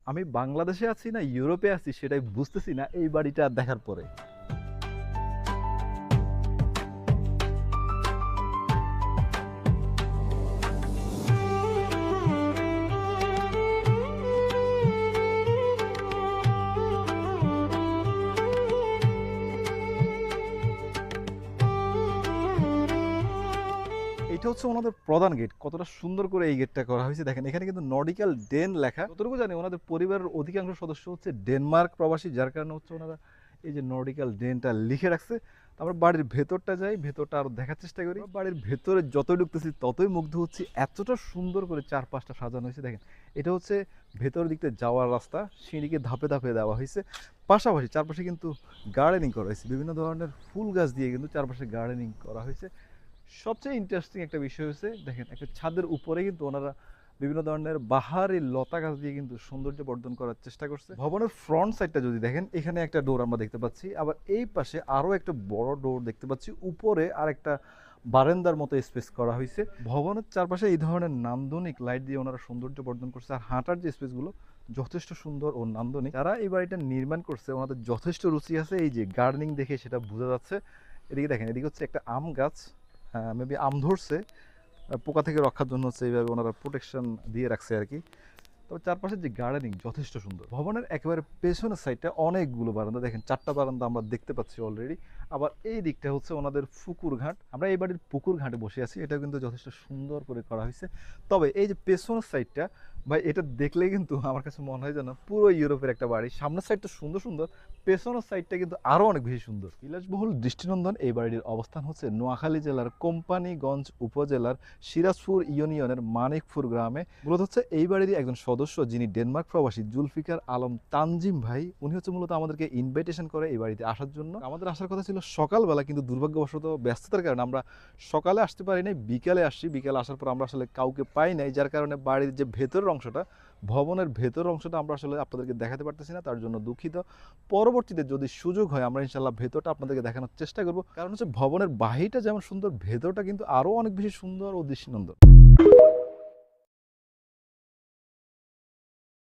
আমি বাংলাদেশে আছি না ইউরোপে আছি সেটাই বুঝতেছি না এই বাড়িটা দেখার পরে। এটা হচ্ছে ওনাদের প্রধান গেট। কতটা সুন্দর করে এই গেটটা করা হয়েছে দেখেন। এখানে কিন্তু নর্ডিক্যাল ডেন লেখা। যতটুকু জানি ওনাদের পরিবারের অধিকাংশ সদস্য হচ্ছে ডেনমার্ক প্রবাসী, যার কারণে হচ্ছে ওনারা এই যে নর্ডিক্যাল ডেনটা লিখে রাখছে। তারপর বাড়ির ভেতরটা যাই, ভেতরটা আরো দেখার চেষ্টা করি। বাড়ির ভেতরে যতই ঢুকতেছি ততই মুগ্ধ হচ্ছি, এতটা সুন্দর করে চারপাশটা সাজানো হয়েছে দেখেন। এটা হচ্ছে ভেতরের দিকতে যাওয়ার রাস্তা, সিঁড়িকে ধাপে ধাপে দেওয়া হয়েছে। পাশাপাশি চারপাশে কিন্তু গার্ডেনিং করা হয়েছে, বিভিন্ন ধরনের ফুল গাছ দিয়ে কিন্তু চারপাশে গার্ডেনিং করা হয়েছে। সবচেয়ে ইন্টারেস্টিং একটা বিষয় হচ্ছে দেখেন, একটা ছাদের উপরে কিন্তু ওনারা বিভিন্ন ধরনের বাহারি লতা গাছ দিয়ে কিন্তু সৌন্দর্য বর্ধন করার চেষ্টা করছে। ভবনের ফ্রন্ট সাইডটা যদি দেখেন, এখানে একটা ডোর আমরা দেখতে পাচ্ছি, আবার এই পাশে আরো একটা বড় ডোর দেখতে পাচ্ছি, উপরে আর একটা বারান্দার মতো স্পেস করা হয়েছে। ভবনের চারপাশে এই ধরনের নান্দনিক লাইট দিয়ে ওনারা সৌন্দর্য বর্ধন করছে। আর হাঁটার যে স্পেসগুলো যথেষ্ট সুন্দর ও নান্দনিক। যারা এই বাড়িটা নির্মাণ করছে ওনাদের যথেষ্ট রুচি আছে, এই যে গার্ডেনিং দেখে সেটা বোঝা যাচ্ছে। এদিকে দেখেন, এদিকে হচ্ছে একটা আম গাছ, মেবি আম ধরছে, পোকা থেকে রক্ষার জন্য হচ্ছে এইভাবে ওনারা প্রোটেকশন দিয়ে রাখছে আর কি। তবে চারপাশের যে গার্ডেনিং যথেষ্ট সুন্দর। ভবনের একেবারে পেছনের সাইডটা অনেকগুলো বারান্দা, দেখেন 4টা বারান্দা আমরা দেখতে পাচ্ছি অলরেডি। আবার এই দিকটা হচ্ছে ওনাদের পুকুর ঘাট। আমরা এই বাড়ির পুকুর ঘাটে বসে আছি, এটা কিন্তু যথেষ্ট সুন্দর করে করা হয়েছে। তবে এই যে পেছনের সাইডটা ভাই, এটা দেখলে কিন্তু আমার কাছে মনে হয় যেন পুরো ইউরোপের একটা বাড়ি। সামনের সাইডটা সুন্দর সুন্দর, পেছনের সাইডটা কিন্তু আরো অনেক বেশি সুন্দর। বিলাসবহুল দৃষ্টিনন্দন এই বাড়ির অবস্থান হচ্ছে নোয়াখালী জেলার কোম্পানীগঞ্জ উপজেলার সিরাজপুর ইউনিয়নের মানিকপুর গ্রামে। মূলত হচ্ছে এই বাড়িরই একজন সদস্য যিনি ডেনমার্ক প্রবাসী জুলফিকার আলম তানজিম ভাই, উনি হচ্ছে মূলত আমাদেরকে ইনভাইটেশন করে এই বাড়িতে আসার জন্য। আমাদের আসার কথা ছিল সকালবেলা, কিন্তু দুর্ভাগ্যবশত ব্যস্ততার কারণে আমরা সকালে আসতে পারি নাই, বিকালে আসছি। বিকালে আসার পর আমরা আসলে কাউকে পাই নাই, যার কারণে বাড়ির যে ভেতরের অংশটা, ভবনের ভেতরের অংশটা আমরা আসলে আপনাদেরকে দেখাতে পারতেছি না, তার জন্য দুঃখিত। পরবর্তীতে যদি সুযোগ হয় আমরা ইনশাল্লাহ ভেতরটা আপনাদেরকে দেখানোর চেষ্টা করব। কারণ হচ্ছে ভবনের বাহিরটা যেমন সুন্দর, ভেতরটা কিন্তু আরো অনেক বেশি সুন্দর ও দৃষ্টিনন্দন।